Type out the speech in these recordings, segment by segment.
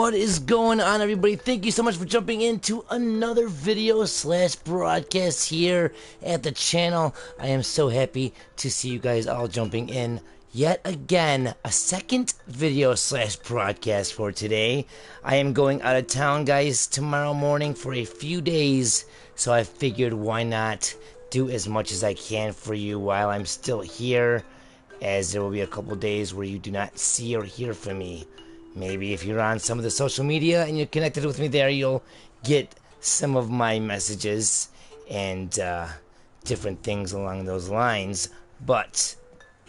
What is going on, everybody? Thank you so much for jumping into another video slash broadcast here at the channel. I am so happy to see you guys all jumping in yet again. A second video slash broadcast for today. I am going out of town, guys, tomorrow morning for a few days, so I figured why not do as much as I can for you while I'm still here, as there will be a couple days where you do not see or hear from me. Maybe if you're on some of the social media and you're connected with me there, you'll get some of my messages and different things along those lines. But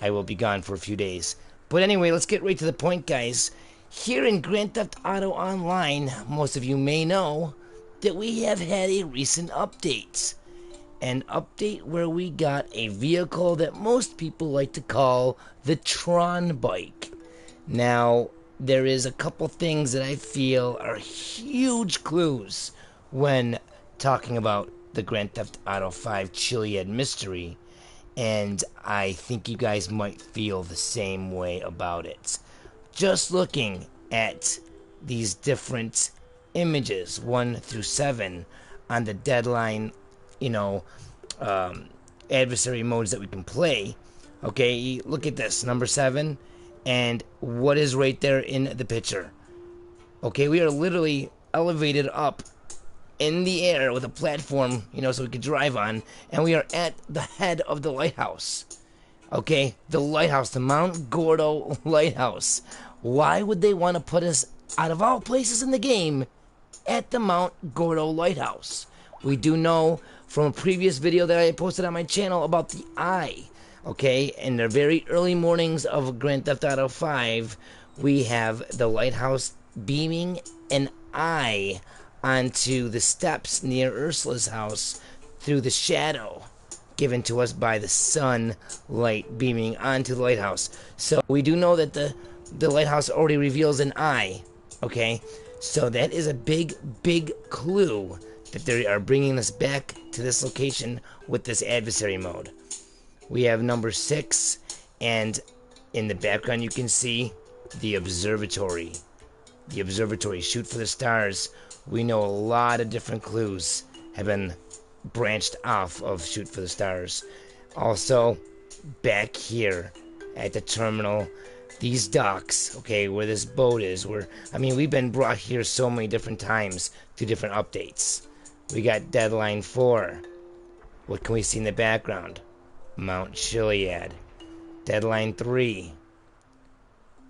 I will be gone for a few days. But anyway, let's get right to the point, guys. Here in Grand Theft Auto Online, most of you may know that we have had a recent update. An update where we got a vehicle that most people like to call the Tron bike. Now, there is a couple things that I feel are huge clues when talking about the Grand Theft Auto 5 Chiliad Mystery, and I think you guys might feel the same way about it. Just looking at these different images, 1 through 7, on the deadline, adversary modes that we can play. Okay, look at this, number 7. And what is right there in the picture? Okay, we are literally elevated up in the air with a platform, so we could drive on, and we are at the head of the lighthouse. Okay, the lighthouse, the Mount Gordo lighthouse. Why would they want to put us, out of all places in the game, at the Mount Gordo lighthouse? We do know from a previous video that I posted on my channel about the eye. Okay, in the very early mornings of Grand Theft Auto 5, we have the lighthouse beaming an eye onto the steps near Ursula's house through the shadow given to us by the sunlight beaming onto the lighthouse. So we do know that the lighthouse already reveals an eye. Okay, so that is a big clue that they are bringing us back to this location with this adversary mode. We have number 6, and in the background you can see the observatory. The observatory, shoot for the stars. We know a lot of different clues have been branched off of shoot for the stars. Also, back here at the terminal, these docks, okay, where this boat is, we've been brought here so many different times through different updates. We got Deadline 4. What can we see in the background? Mount Chiliad. Deadline 3.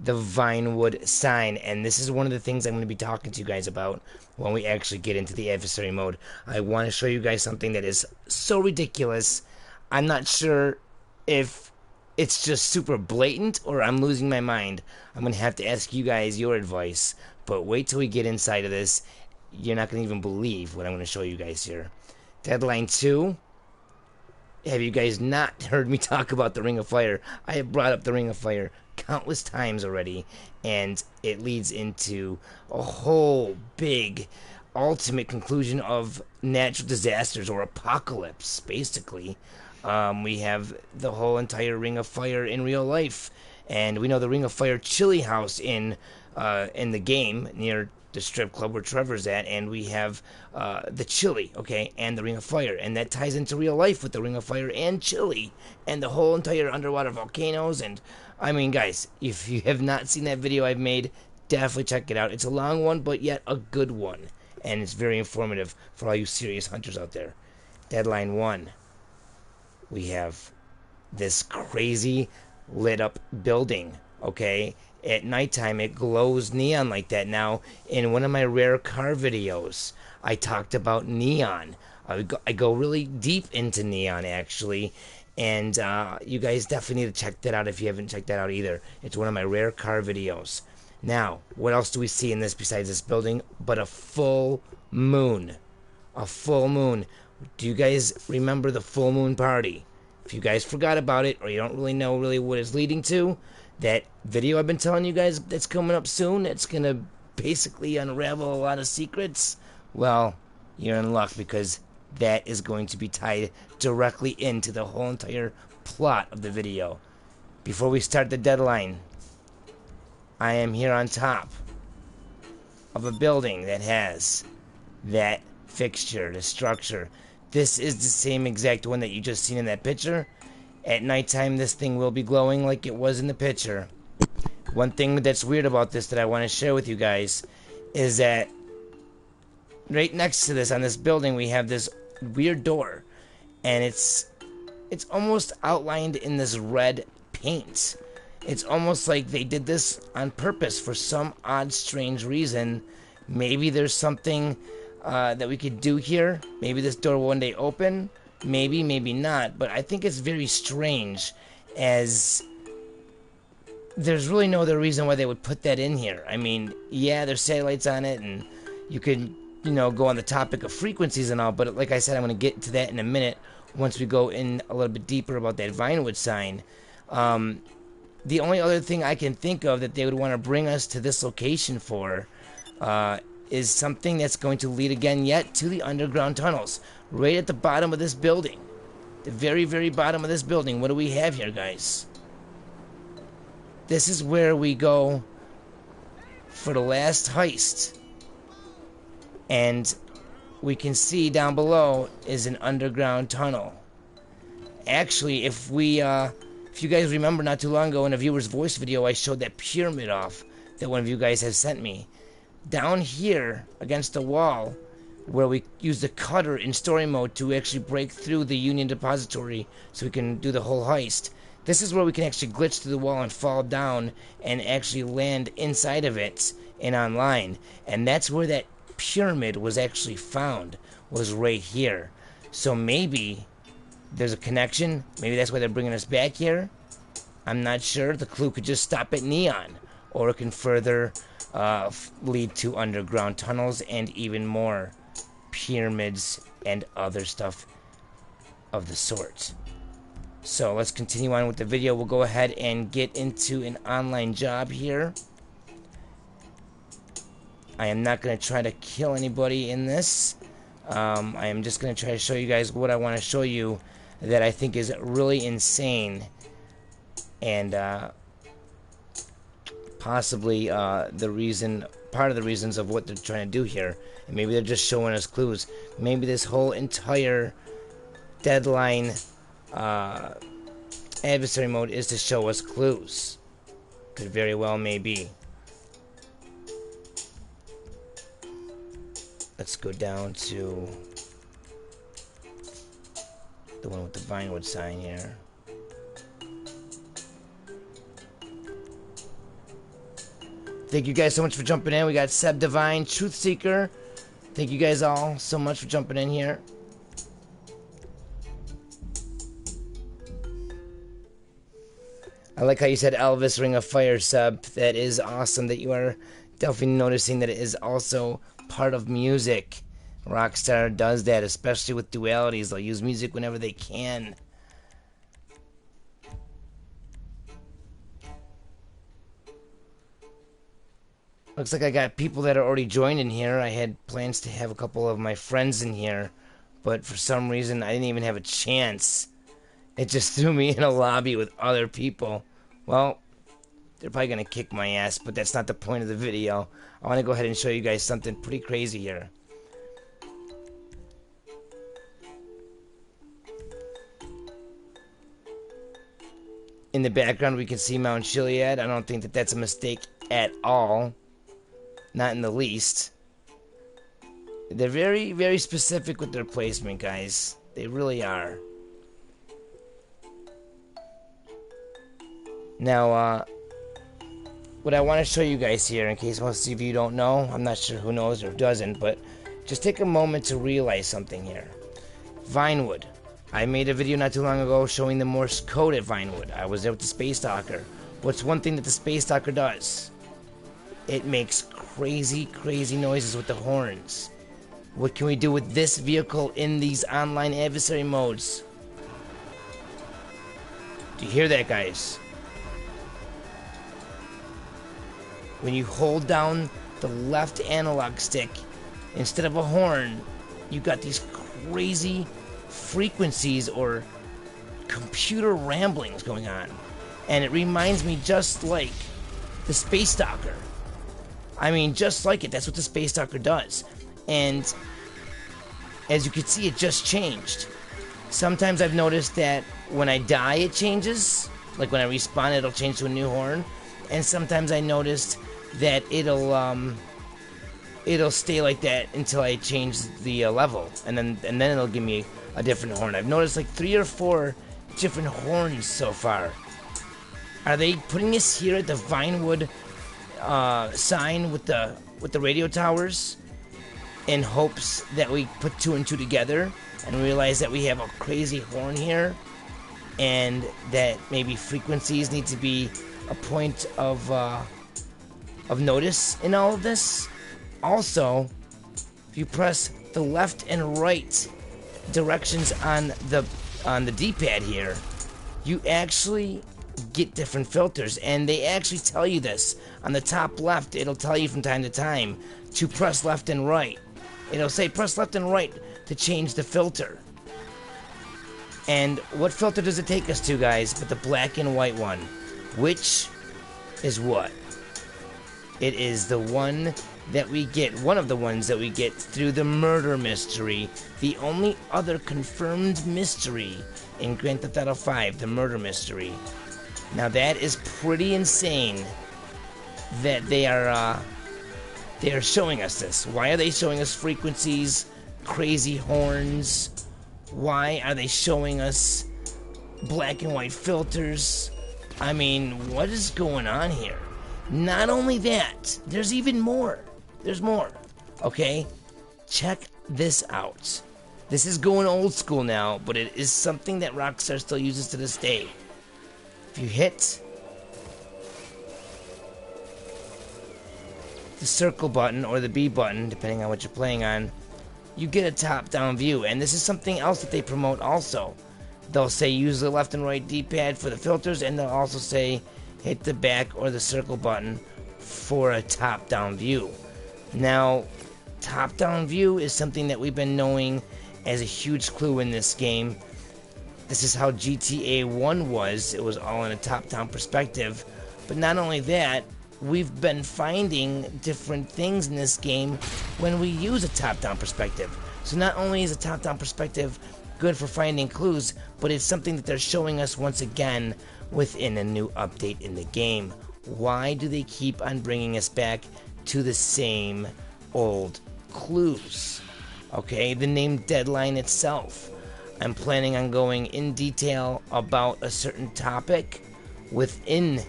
The Vinewood sign. And this is one of the things I'm going to be talking to you guys about when we actually get into the adversary mode. I want to show you guys something that is so ridiculous. I'm not sure if it's just super blatant or I'm losing my mind. I'm going to have to ask you guys your advice. But wait till we get inside of this. You're not going to even believe what I'm going to show you guys here. Deadline 2. Have you guys not heard me talk about the Ring of Fire? I have brought up the Ring of Fire countless times already, and it leads into a whole big ultimate conclusion of natural disasters or apocalypse, basically. We have the whole entire Ring of Fire in real life, and we know the Ring of Fire chili house in the game near the strip club where Trevor's at, and we have the chili, okay, and the Ring of Fire, and that ties into real life with the Ring of Fire and chili, and the whole entire underwater volcanoes. And guys, if you have not seen that video I've made, definitely check it out. It's a long one, but yet a good one, and it's very informative for all you serious hunters out there. Deadline 1. We have this crazy lit up building, okay? At nighttime, it glows neon like that. Now, in one of my rare car videos, I talked about neon. I go really deep into neon, actually, and you guys definitely need to check that out if you haven't checked that out either. It's one of my rare car videos. Now, what else do we see in this besides this building but a full moon? A full moon. Do you guys remember the full moon party? If you guys forgot about it, or you don't really know what it's leading to, that video I've been telling you guys that's coming up soon, it's going to basically unravel a lot of secrets, well, you're in luck, because that is going to be tied directly into the whole entire plot of the video. Before we start the deadline, I am here on top of a building that has that fixture, the structure. This is the same exact one that you just seen in that picture. At nighttime, this thing will be glowing like it was in the picture. One thing that's weird about this that I want to share with you guys is that right next to this, on this building, we have this weird door, and it's almost outlined in this red paint. It's almost like they did this on purpose for some odd, strange reason. Maybe there's something that we could do here. Maybe this door will one day open. Maybe, maybe not. But I think it's very strange, as there's really no other reason why they would put that in here. I mean, yeah, there's satellites on it, and you could, you know, go on the topic of frequencies and all, but like I said, I'm going to get to that in a minute once we go in a little bit deeper about that Vinewood sign. The only other thing I can think of that they would want to bring us to this location for is something that's going to lead again yet to the underground tunnels. Right at the bottom of this building. The very, very bottom of this building. What do we have here, guys? This is where we go for the last heist. And we can see down below is an underground tunnel. Actually, if you guys remember not too long ago in a viewer's voice video, I showed that pyramid off that one of you guys have sent me. Down here against the wall, where we use the cutter in story mode to actually break through the Union Depository so we can do the whole heist. This is where we can actually glitch through the wall and fall down and actually land inside of it and online. And that's where that pyramid was actually found, was right here. So maybe there's a connection. Maybe that's why they're bringing us back here. I'm not sure. The clue could just stop at Neon, or it can further lead to underground tunnels and even more pyramids and other stuff of the sort. So let's continue on with the video. We'll go ahead and get into an online job here. I am not going to try to kill anybody in this. I am just going to try to show you guys what I want to show you that I think is really insane, and possibly part of the reasons of what they're trying to do here. And maybe they're just showing us clues. Maybe this whole entire deadline adversary mode is to show us clues. Could very well may be. Let's go down to the one with the Vinewood sign here. Thank you guys so much for jumping in. We got Seb Divine, Truth Seeker. Thank you guys all so much for jumping in here. I like how you said Elvis Ring of Fire, Seb. That is awesome that you are definitely noticing that it is also part of music. Rockstar does that, especially with dualities. They'll use music whenever they can. Looks like I got people that are already joined in here. I had plans to have a couple of my friends in here, but for some reason I didn't even have a chance. It just threw me in a lobby with other people. Well, they're probably going to kick my ass, but that's not the point of the video. I want to go ahead and show you guys something pretty crazy here. In the background we can see Mount Chiliad. I don't think that that's a mistake at all. Not in the least. They're very, very specific with their placement, guys. They really are. Now, what I want to show you guys here, in case most of you don't know, I'm not sure who knows or doesn't, but just take a moment to realize something here. Vinewood. I made a video not too long ago showing the Morse code at Vinewood. I was there with the Space Stalker. What's one thing that the Space Stalker does? It makes crazy, crazy noises with the horns. What can we do with this vehicle in these online adversary modes? Do you hear that, guys? When you hold down the left analog stick, instead of a horn, you got these crazy frequencies or computer ramblings going on. And it reminds me just like the Space Stalker. I mean, just like it. That's what the Space Stalker does. And as you can see, it just changed. Sometimes I've noticed that when I die, it changes. Like when I respawn, it'll change to a new horn. And sometimes I noticed that it'll stay like that until I change the level, and then it'll give me a different horn. I've noticed like 3 or 4 different horns so far. Are they putting this here at the Vinewood sign with the radio towers in hopes that we put 2 and 2 together and realize that we have a crazy horn here, and that maybe frequencies need to be a point of notice in all of this? Also, if you press the left and right directions on the D-pad here, you actually get different filters, and they actually tell you this. On the top left, it'll tell you from time to time to press left and right. It'll say press left and right to change the filter. And what filter does it take us to, guys, but the black and white one? Which is what? It is the one that we get, one of the ones that we get through the murder mystery, the only other confirmed mystery in Grand Theft Auto 5, the murder mystery. Now that is pretty insane that they are showing us this. Why are they showing us frequencies, crazy horns? Why are they showing us black and white filters? I mean, what is going on here? Not only that, there's even more. There's more. Okay? Check this out. This is going old school now, but it is something that Rockstar still uses to this day. If you hit the circle button or the B button, depending on what you're playing on, you get a top-down view. And this is something else that they promote also. They'll say use the left and right D-pad for the filters, and they'll also say hit the back or the circle button for a top-down view. Now, top-down view is something that we've been knowing as a huge clue in this game. This is how GTA 1 was. It was all in a top-down perspective. But not only that, we've been finding different things in this game when we use a top-down perspective. So not only is a top-down perspective good for finding clues, but it's something that they're showing us once again within a new update in the game. Why do they keep on bringing us back to the same old clues? Okay, the name Deadline itself. I'm planning on going in detail about a certain topic within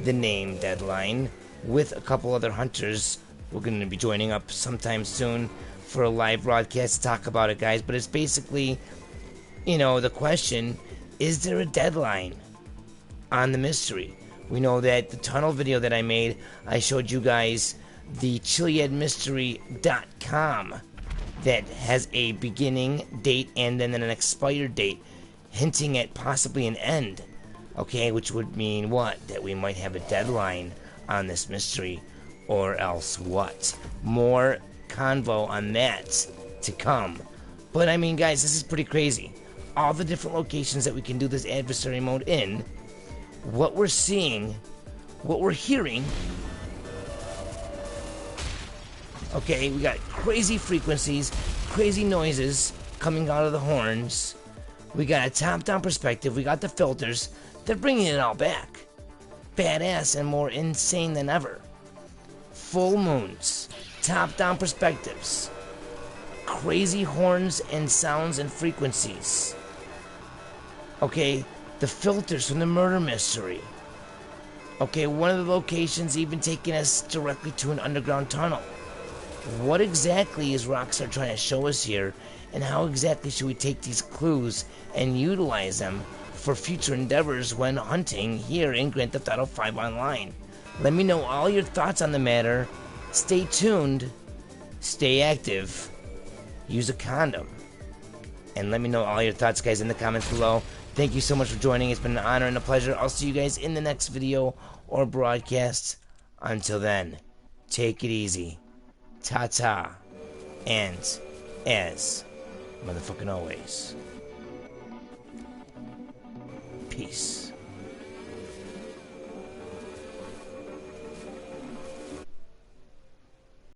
the name Deadline with a couple other hunters. We're going to be joining up sometime soon for a live broadcast to talk about it, guys. But it's basically, you know, the question, is there a deadline on the mystery? We know that the tunnel video that I made, I showed you guys the ChiliadMystery.com that has a beginning date and then an expired date, hinting at possibly an end. Okay, which would mean what? That we might have a deadline on this mystery, or else what? More convo on that to come. But I mean, guys, this is pretty crazy. All the different locations that we can do this adversary mode in, what we're seeing, what we're hearing. Okay, we got crazy frequencies, crazy noises coming out of the horns. We got a top-down perspective. We got the filters. They're bringing it all back. Badass and more insane than ever. Full moons, top-down perspectives, crazy horns and sounds and frequencies. Okay, the filters from the murder mystery. Okay, one of the locations even taking us directly to an underground tunnel. What exactly is Rockstar trying to show us here, and how exactly should we take these clues and utilize them for future endeavors when hunting here in Grand Theft Auto 5 Online? Let me know all your thoughts on the matter. Stay tuned, stay active, use a condom, and let me know all your thoughts, guys, in the comments below. Thank you so much for joining. It's been an honor and a pleasure. I'll see you guys in the next video or broadcast. Until then, take it easy. Ta-ta. And as motherfucking always, peace.